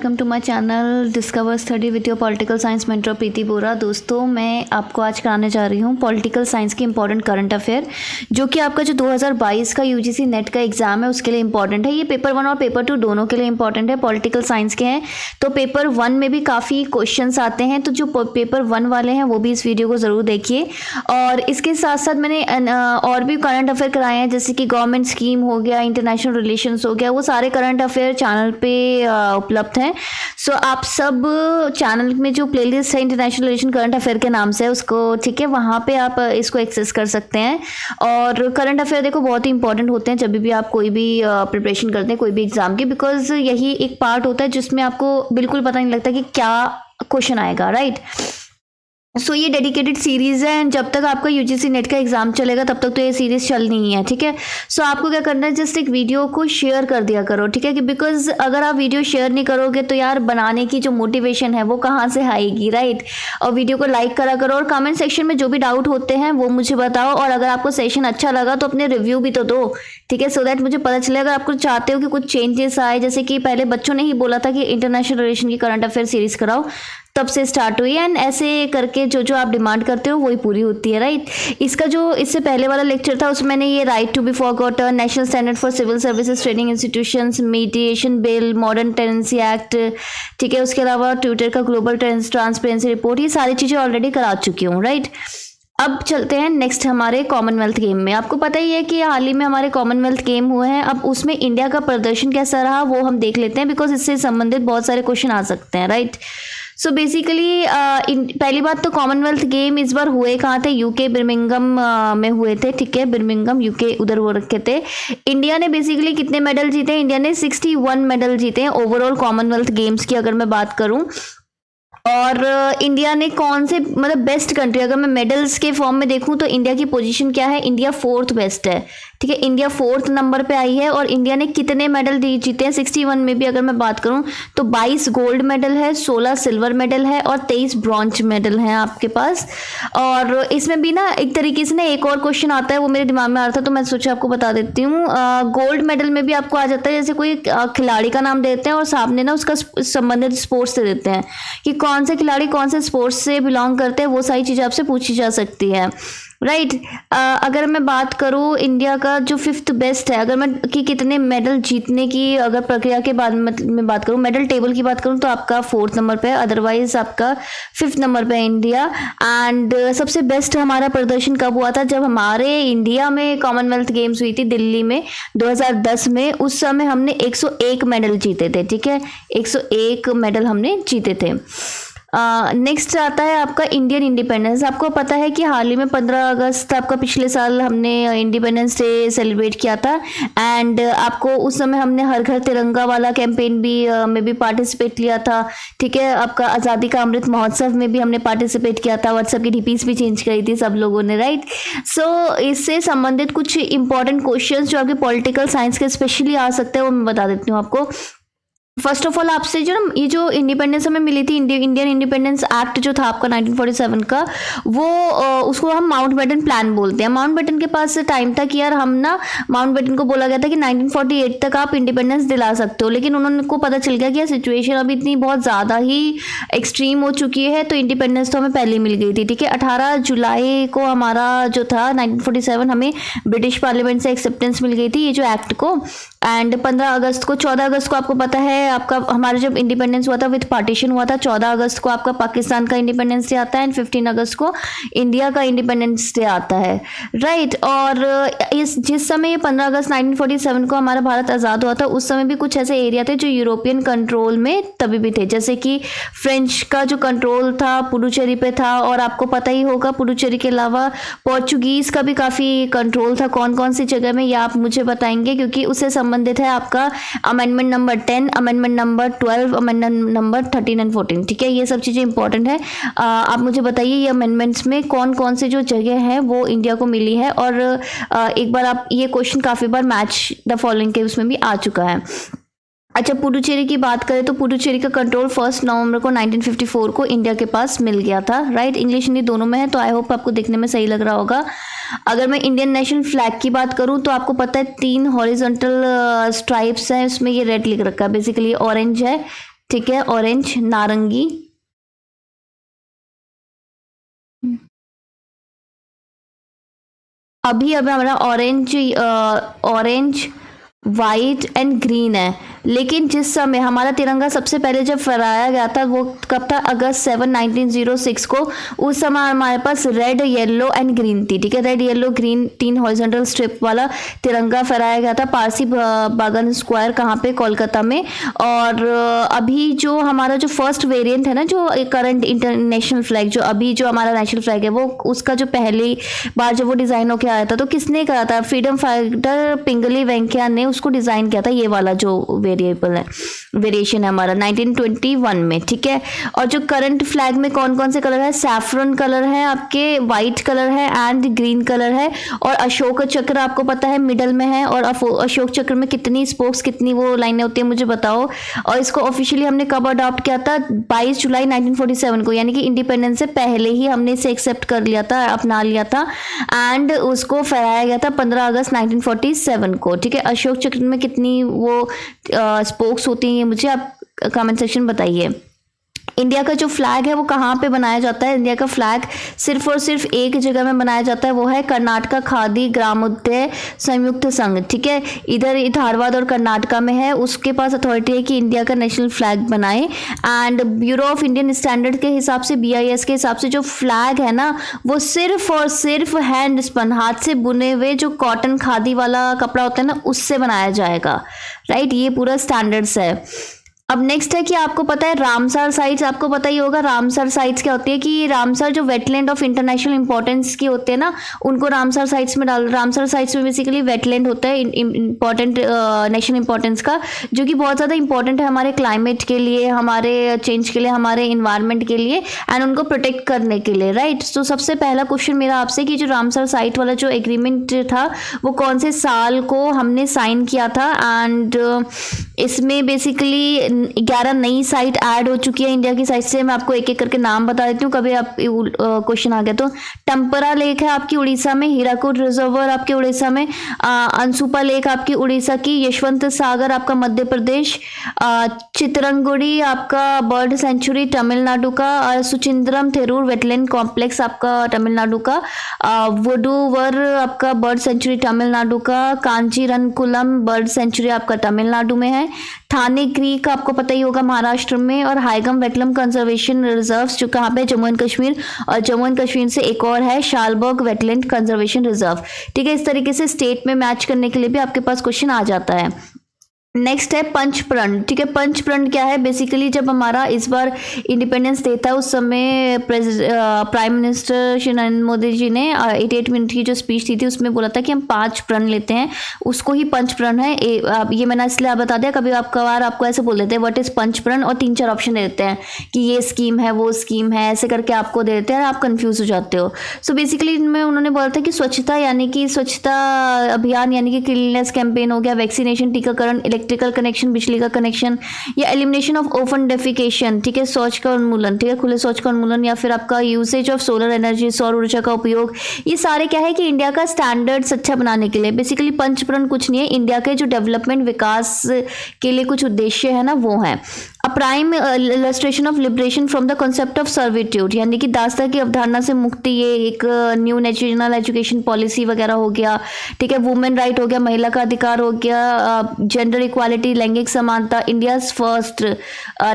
Welcome to my channel discover study with your political science mentor Preeti Bora. दोस्तों, मैं आपको आज कराने जा रही हूँ पॉलिटिकल साइंस की इंपॉर्टेंट करंट अफेयर, जो कि आपका जो 2022 का यूजीसी नेट का एग्जाम है उसके लिए इंपॉर्टेंट है। ये पेपर 1 और पेपर 2 दोनों के लिए इंपॉर्टेंट है, पॉलिटिकल साइंस के हैं। तो पेपर 1 में भी काफ़ी क्वेश्चंस आते हैं, तो जो पेपर 1 वाले हैं वो भी इस वीडियो को ज़रूर देखिए। और इसके साथ साथ मैंने और भी करंट अफेयर कराए हैं, जैसे कि गवर्नमेंट स्कीम हो गया, इंटरनेशनल रिलेशंस हो गया, वो सारे करंट अफेयर चैनल पे उपलब्ध हैं। सो आप सब चैनल में जो प्लेलिस्ट है इंटरनेशनल रिलेशन करंट अफेयर के नाम से उसको, ठीक है, वहाँ पे आप इसको एक्सेस कर सकते हैं। और करंट अफेयर देखो बहुत ही इंपॉर्टेंट होते हैं जब भी आप कोई भी प्रिपरेशन करते हैं कोई भी एग्जाम की, बिकॉज यही एक पार्ट होता है जिसमें आपको बिल्कुल पता नहीं लगता कि क्या क्वेश्चन आएगा, राइट। सो ये डेडिकेटेड सीरीज़ है, एंड जब तक आपका यूजीसी नेट का एग्जाम चलेगा तब तक तो ये सीरीज़ चलनी ही है, ठीक है। सो आपको क्या करना है, जस्ट एक वीडियो को शेयर कर दिया करो, ठीक है, कि बिकॉज अगर आप वीडियो शेयर नहीं करोगे तो यार बनाने की जो मोटिवेशन है वो कहाँ से आएगी, राइट। और वीडियो को लाइक करा करो, और कमेंट सेक्शन में जो भी डाउट होते हैं वो मुझे बताओ, और अगर आपको सेशन अच्छा लगा तो अपने रिव्यू भी तो दो, ठीक है, सो दैट मुझे पता चले। अगर आपको चाहते हो कि कुछ चेंजेस आए, जैसे कि पहले बच्चों ने ही बोला था कि इंटरनेशनल रिलेशन की करंट अफेयर सीरीज कराओ, तब से स्टार्ट हुई, एंड ऐसे करके जो जो आप डिमांड करते हो वही पूरी होती है, राइट। इसका जो इससे पहले वाला लेक्चर था उसमें मैंने ये right to be forgotten, national standard for civil services training institutions, mediation bill, modern tenancy act, ठीक है, उसके अलावा ट्विटर का ग्लोबल ट्रांसपेरेंसी रिपोर्ट, ये सारी चीज़ें ऑलरेडी करा चुकी हूँ, राइट। अब चलते हैं नेक्स्ट हमारे कॉमनवेल्थ गेम में। आपको पता ही है कि हाल ही में हमारे कॉमनवेल्थ गेम हुए हैं। अब उसमें इंडिया का प्रदर्शन कैसा रहा वो हम देख लेते हैं, बिकॉज इससे संबंधित बहुत सारे क्वेश्चन आ सकते हैं, राइट। सो बेसिकली पहली बात तो कॉमनवेल्थ गेम इस बार हुए कहाँ थे, यूके बिर्मिंगम में हुए थे, ठीक है, बिर्मिंगम यूके, उधर वो रखे थे। इंडिया ने बेसिकली कितने मेडल जीते हैं, इंडिया ने 61 मेडल जीते हैं ओवरऑल कॉमनवेल्थ गेम्स की अगर मैं बात करूँ। और इंडिया ने कौन से, मतलब बेस्ट कंट्री, अगर मैं मेडल्स के फॉर्म में देखूं तो इंडिया की पोजीशन क्या है, इंडिया 4th बेस्ट है, ठीक है, इंडिया 4th नंबर पे आई है। और इंडिया ने कितने मेडल जीते हैं 61 में भी अगर मैं बात करूं तो 22 गोल्ड मेडल है, 16 सिल्वर मेडल है और 23 ब्रॉन्ज मेडल हैं आपके पास। और इसमें भी ना एक तरीके से ना एक और क्वेश्चन आता है, वो मेरे दिमाग में आ रहा था तो मैं सोचा आपको बता देती हूँ। गोल्ड मेडल में भी आपको आ जाता है, जैसे कोई खिलाड़ी का नाम देते हैं और सामने ना उसका संबंधित स्पोर्ट्स से देते हैं कि कौन से खिलाड़ी कौन से स्पोर्ट्स से बिलोंग करते हैं, वो सारी चीज़ें आपसे पूछी जा सकती है, राइट। अगर मैं बात करूँ इंडिया का जो 5th बेस्ट है, अगर मैं कि कितने मेडल जीतने की अगर प्रक्रिया के बाद में बात करूँ, मेडल टेबल की बात करूँ तो आपका 4th नंबर पे है, अदरवाइज आपका 5th नंबर पे है इंडिया। एंड सबसे बेस्ट हमारा प्रदर्शन कब हुआ था, जब हमारे इंडिया में कॉमनवेल्थ गेम्स हुई थी दिल्ली में 2010 में। उस समय हमने 101 मेडल जीते थे, ठीक है, 101 मेडल हमने जीते थे। नेक्स्ट आता है आपका इंडियन इंडिपेंडेंस। आपको पता है कि हाल ही में 15 अगस्त आपका पिछले साल हमने इंडिपेंडेंस डे सेलिब्रेट किया था, एंड आपको उस समय हमने हर घर तिरंगा वाला कैंपेन भी में भी पार्टिसिपेट लिया था, ठीक है। आपका आज़ादी का अमृत महोत्सव में भी हमने पार्टिसिपेट किया था, व्हाट्सएप की डीपीज भी चेंज करी थी सब लोगों ने, राइट। सो इससे संबंधित कुछ इंपॉर्टेंट क्वेश्चंस जो आपके पॉलिटिकल साइंस के स्पेशली आ सकते हैं वो मैं बता देती हूँ आपको। फर्स्ट ऑफ ऑल आपसे जो ना ये जो इंडिपेंडेंस हमें मिली थी, इंडियन इंडिपेंडेंस एक्ट जो था आपका 1947 का, वो उसको हम माउंटबेटन प्लान बोलते हैं। माउंटबेटन के पास टाइम था कि यार हम ना, माउंटबेटन को बोला गया था कि 1948 तक आप इंडिपेंडेंस दिला सकते हो, लेकिन उन्होंने को पता चल गया कि यार सिचुएशन अभी इतनी बहुत ज़्यादा ही एक्सट्रीम हो चुकी है, तो इंडिपेंडेंस तो हमें पहले मिल गई थी, ठीक है। 18 जुलाई को हमारा जो था 1947 हमें ब्रिटिश पार्लियामेंट से एक्सेप्टेंस मिल गई थी ये जो एक्ट को। एंड 14 अगस्त को आपको पता है आपका हमारा जब इंडिपेंडेंस हुआ था विद पार्टीशन हुआ था, 14 अगस्त को आपका पाकिस्तान का इंडिपेंडेंस डे आता है, एंड 15 अगस्त को इंडिया का इंडिपेंडेंस डे आता है, राइट। और जिस समय ये 15 अगस्त 1947 को हमारा भारत आज़ाद हुआ था, उस समय भी कुछ ऐसे एरिया थे जो यूरोपियन कंट्रोल में तभी भी थे, जैसे कि फ्रेंच का जो कंट्रोल था पुडुचेरी पे था, और आपको पता ही होगा पुडुचेरी के अलावा पोर्चुगीज़ का भी काफ़ी कंट्रोल था। कौन कौन सी जगह में ये आप मुझे बताएंगे, क्योंकि उससे संबंधित है आपका amendment number 10, amendment number 12, amendment number 13 and 14, ठीक है, ये सब चीज़ें इंपॉर्टेंट है। आप मुझे बताइए ये अमेंडमेंट्स में कौन कौन से जो जगह हैं वो इंडिया को मिली है। और एक बार आप ये क्वेश्चन काफ़ी बार मैच द फॉलोइंग के उसमें भी आ चुका है। अच्छा, पुडुचेरी की बात करें तो पुडुचेरी का कंट्रोल 1 नवंबर को 1954 को इंडिया के पास मिल गया था, राइट। इंग्लिश हिंदी दोनों में है, तो आई होप आपको देखने में सही लग रहा होगा। अगर मैं इंडियन नेशनल फ्लैग की बात करूं तो आपको पता है 3 हॉरिजॉन्टल स्ट्राइप्स हैं, उसमें ये रेड लिख रखा है, बेसिकली ऑरेंज है, ठीक है, ऑरेंज, नारंगी, अभी अब हमारा ऑरेंज वाइट एंड ग्रीन है। लेकिन जिस समय हमारा तिरंगा सबसे पहले जब फहराया गया था वो कब था, अगस्त 7 1906 को। उस समय हमारे पास रेड येलो एंड ग्रीन थी, ठीक है, red yellow green 3 horizontal strip वाला तिरंगा फहराया गया था पारसी बागन स्क्वायर, कहाँ पे, कोलकाता में। और अभी जो हमारा जो फर्स्ट वेरिएंट है ना, जो करंट इंटरनेशनल फ्लैग, जो अभी जो हमारा नेशनल फ्लैग है, वो उसका जो पहली बार जब वो डिज़ाइन होकर आया था तो किसने करा था, फ्रीडम फाइटर पिंगली वेंकैया ने उसको डिज़ाइन किया था, ये वाला जो वेरिएबल है, वेरिएशन है हमारा 1921 में, ठीक है। और जो करंट फ्लैग में कौन कौन से कलर है, सैफरन कलर है आपके, वाइट कलर है एंड ग्रीन कलर है। और अशोक चक्र आपको पता है मिडल में है। और अशोक चक्र में कितनी स्पोक्स, कितनी वो लाइनें होती है मुझे बताओ। और इसको ऑफिशियली हमने कब अडॉप्ट किया था, 22 जुलाई 1947 को, यानी कि इंडिपेंडेंस से पहले ही हमने इसे एक्सेप्ट कर लिया था, अपना लिया था। एंड उसको फहराया गया था 15 अगस्त 1947 को, ठीक है। अशोक चक्र में कितनी वो स्पोक्स होती हैं मुझे आप कमेंट सेक्शन बताइए। इंडिया का जो फ्लैग है वो कहाँ पे बनाया जाता है, इंडिया का फ्लैग सिर्फ और सिर्फ एक जगह में बनाया जाता है, वो है कर्नाटका खादी ग्रामोदय संयुक्त संघ, ठीक है। इधर धारवाड़ और कर्नाटका में है, उसके पास अथॉरिटी है कि इंडिया का नेशनल फ्लैग बनाए। And bureau of Indian standard के हिसाब से, BIS के हिसाब से, जो फ्लैग है ना वो सिर्फ और सिर्फ हैंड स्पन, हाथ से बुने हुए जो कॉटन खादी वाला कपड़ा होता है ना उससे बनाया जाएगा, राइट। ये पूरा स्टैंडर्ड्स है। अब नेक्स्ट है कि आपको पता है रामसर साइट्स, आपको पता ही होगा रामसर साइट्स क्या होती है, कि रामसर जो वेटलैंड ऑफ इंटरनेशनल इंपॉर्टेंस की होते हैं ना, उनको रामसर साइट्स में डाल, रामसर साइट्स में बेसिकली वेटलैंड होता है इंपॉर्टेंट नेशनल इंपॉर्टेंस का, जो कि बहुत ज़्यादा इंपॉर्टेंट है हमारे क्लाइमेट के लिए, हमारे चेंज के लिए, हमारे इन्वायरमेंट के लिए एंड उनको प्रोटेक्ट करने के लिए, राइट। तो सबसे पहला क्वेश्चन मेरा आपसे कि जो रामसर साइट वाला जो एग्रीमेंट था वो कौन से साल को हमने साइन किया था। एंड इसमें बेसिकली 11 नई साइट ऐड हो चुकी है इंडिया की साइट से। मैं आपको एक एक करके नाम बता देती हूँ, कभी आप क्वेश्चन आ गया तो। टम्परा लेक है आपकी उड़ीसा में, हीराकुड रिजर्वर आपके उड़ीसा में, अंसुपा लेक आपकी उड़ीसा की, यशवंत सागर आपका मध्य प्रदेश, चितरंगुड़ी आपका बर्ड सेंचुरी तमिलनाडु का, सुचिंद्रम थेरूर वेटलैंड कॉम्प्लेक्स आपका तमिलनाडु का, वुडूवर आपका बर्ड सेंचुरी तमिलनाडु का, कांचीरनकुलम बर्ड सेंचुरी आपका तमिलनाडु में है, थाने क्रीक आपको पता ही होगा महाराष्ट्र में, और हाईगम वेटलैंड कंजर्वेशन रिजर्व्स जो कहाँ पे, जम्मू एंड कश्मीर। और जम्मू एंड कश्मीर से एक और है शालबर्ग वेटलैंड कंजर्वेशन रिजर्व, ठीक है। इस तरीके से स्टेट में मैच करने के लिए भी आपके पास क्वेश्चन आ जाता है। नेक्स्ट है पंचप्रण, ठीक है। पंचप्रण क्या है, बेसिकली जब हमारा इस बार इंडिपेंडेंस डे था उस समय प्राइम मिनिस्टर श्री नरेंद्र मोदी जी ने 88 मिनट की जो स्पीच दी थी उसमें बोला था कि हम 5 प्रण लेते हैं, उसको ही पंचप्रण है। ये मैंने इसलिए बता दिया, कभी आपका बार आपको ऐसे बोल देते हैं व्हाट इज पंचप्रण, और 3-4 ऑप्शन दे देते हैं कि ये स्कीम है वो स्कीम है, ऐसे करके आपको दे देते हैं, आप कंफ्यूज हो जाते हो। सो बेसिकली इनमें उन्होंने बोला था कि स्वच्छता, यानी कि स्वच्छता अभियान, यानी कि क्लीननेस कैंपेन हो गया, वैक्सीनेशन, टीकाकरण, इलेक्ट्रिकल कनेक्शन, बिजली का कनेक्शन, या एलिमिनेशन ऑफ ओपन डेफिकेशन, ठीक है, शौच का उन्मूलन, ठीक है, खुले शौच का उन्मूलन, या फिर आपका यूसेज ऑफ सोलर एनर्जी, सौर ऊर्जा का उपयोग। ये सारे क्या है कि इंडिया का स्टैंडर्ड्स अच्छा बनाने के लिए, बेसिकली पंचप्रण कुछ नहीं है, इंडिया के जो डेवलपमेंट विकास के लिए कुछ उद्देश्य है ना वो है। A prime illustration of liberation from the concept of servitude, यानी कि दासता की अवधारणा से मुक्ति, ये एक न्यू नेशनल एजुकेशन पॉलिसी वगैरह हो गया, ठीक है। वुमेन राइट हो गया, महिला का अधिकार हो गया, जेंडर इक्वालिटी, लैंगिक समानता, India's first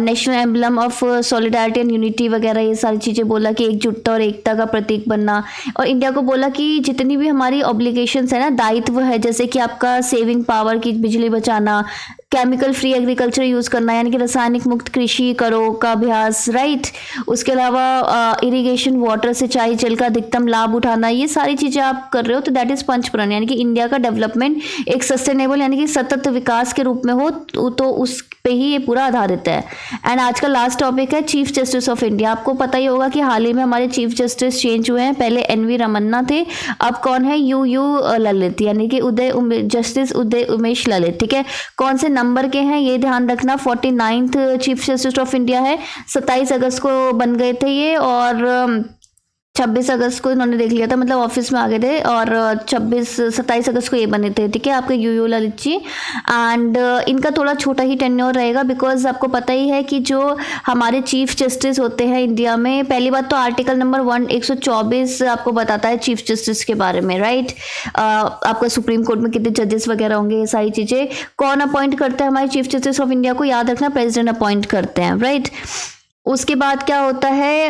national emblem of solidarity and unity वगैरह, ये सारी चीज़ें बोला कि एकजुटता और एकता का प्रतीक बनना। और इंडिया को बोला कि जितनी भी हमारी ऑब्लिगेशंस है ना, दायित्व है, जैसे कि आपका सेविंग पावर की, बिजली बचाना, केमिकल फ्री एग्रीकल्चर यूज़ करना, यानी कि रासायनिक मुक्त कृषि करो का अभ्यास, राइट। उसके अलावा इरिगेशन, वाटर, सिंचाई जल का अधिकतम लाभ उठाना, ये सारी चीज़ें आप कर रहे हो तो दैट इज़ पंचप्रण, यानी कि इंडिया का डेवलपमेंट एक सस्टेनेबल, यानी कि सतत विकास के रूप में हो तो उस पे ही ये पूरा आधारित है। एंड आज का लास्ट टॉपिक है चीफ जस्टिस ऑफ इंडिया। आपको पता ही होगा कि हाल ही में हमारे चीफ जस्टिस चेंज हुए हैं, पहले NV रमन्ना थे, अब कौन है, UU ललित, यानी कि जस्टिस उदय उमेश ललित, ठीक है। कौन से नंबर के हैं ये ध्यान रखना, 49th chief justice of India है, 27 अगस्त को बन गए थे ये। और 26 अगस्त को इन्होंने देख लिया था, मतलब ऑफिस में आ गए थे, और 27 अगस्त को ये बने थे, ठीक है, आपके यूयू ललित जी। एंड इनका थोड़ा छोटा ही टेन्योर रहेगा, बिकॉज आपको पता ही है कि जो हमारे चीफ जस्टिस होते हैं इंडिया में, पहली बात तो आर्टिकल नंबर 124 आपको बताता है चीफ जस्टिस के बारे में, राइट। आपका सुप्रीम कोर्ट में कितने जजेस वगैरह होंगे, ये सारी चीज़ें कौन अपॉइंट करता है, हमारे चीफ जस्टिस ऑफ इंडिया को याद रखना, प्रेसिडेंट अपॉइंट करते हैं, राइट। उसके बाद क्या होता है,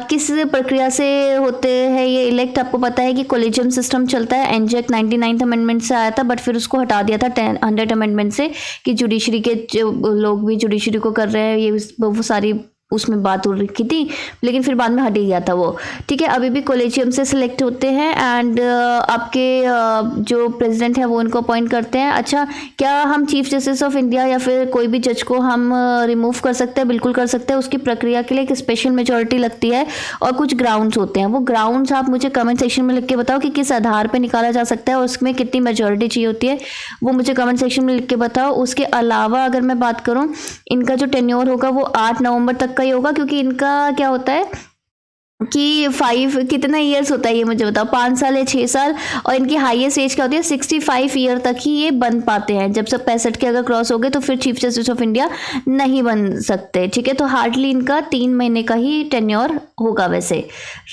किस प्रक्रिया से होते हैं ये इलेक्ट, आपको पता है कि कोलेजियम सिस्टम चलता है। एनजेक 99th अमेंडमेंट से आया था, बट फिर उसको हटा दिया था 100 अमेंडमेंट से, कि जुडिशरी के जो लोग भी जुडिशरी को कर रहे हैं, ये वो सारी उसमें बात हो रखी थी, लेकिन फिर बाद में हट ही गया था वो, ठीक है। अभी भी कोलेजियम से सिलेक्ट होते हैं, एंड आपके जो प्रेसिडेंट है वो उनको अपॉइंट करते हैं। अच्छा, क्या हम चीफ जस्टिस ऑफ इंडिया या फिर कोई भी जज को हम रिमूव कर सकते हैं? बिल्कुल कर सकते हैं। उसकी प्रक्रिया के लिए एक स्पेशल मेजोरिटी लगती है और कुछ ग्राउंड्स होते हैं। वो ग्राउंड्स आप मुझे कमेंट सेक्शन में लिख के बताओ कि किस आधार पर निकाला जा सकता है और उसमें कितनी मेजोरिटी चाहिए होती है, वो मुझे कमेंट सेक्शन में लिख के बताओ। उसके अलावा अगर मैं बात करूँ, इनका जो टेन्योर होगा वो 8 नवंबर तक का ही होगा, क्योंकि इनका क्या होता है कि 5 कितना ईयर्स होता है ये मुझे बताओ, 5 साल या 6 साल, और इनकी हाईएस्ट एज क्या होती है, 65 ईयर तक ही ये बन पाते हैं। जब सब 65 के अगर क्रॉस हो गए तो फिर चीफ जस्टिस ऑफ इंडिया नहीं बन सकते, ठीक है। तो हार्डली इनका 3 महीने का ही टेन्योर होगा वैसे,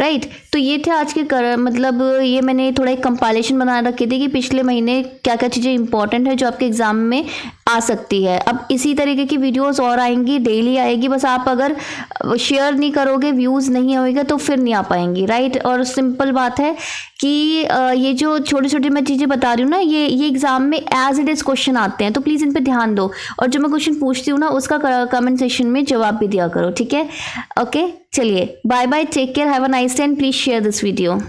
राइट। तो ये थे आज के मतलब ये मैंने थोड़ा एक कंपाइलेशन बना रखी थी कि पिछले महीने क्या क्या चीज़ें इंपॉर्टेंट है जो आपके एग्जाम में आ सकती है। अब इसी तरीके की वीडियोस और आएंगी, डेली आएगी, बस आप अगर शेयर नहीं करोगे, व्यूज़ नहीं होएगा तो फिर नहीं आ पाएंगी, राइट। और सिंपल बात है कि ये जो छोटी छोटी मैं चीज़ें बता रही हूँ ना, ये एग्जाम में एज इट इज़ क्वेश्चन आते हैं, तो प्लीज़ इन पे ध्यान दो, और जो मैं क्वेश्चन पूछती हूँ ना उसका कमेंट सेक्शन में जवाब भी दिया करो, ठीक है। ओके, चलिए, bye bye, take care, have a nice day and please share this video.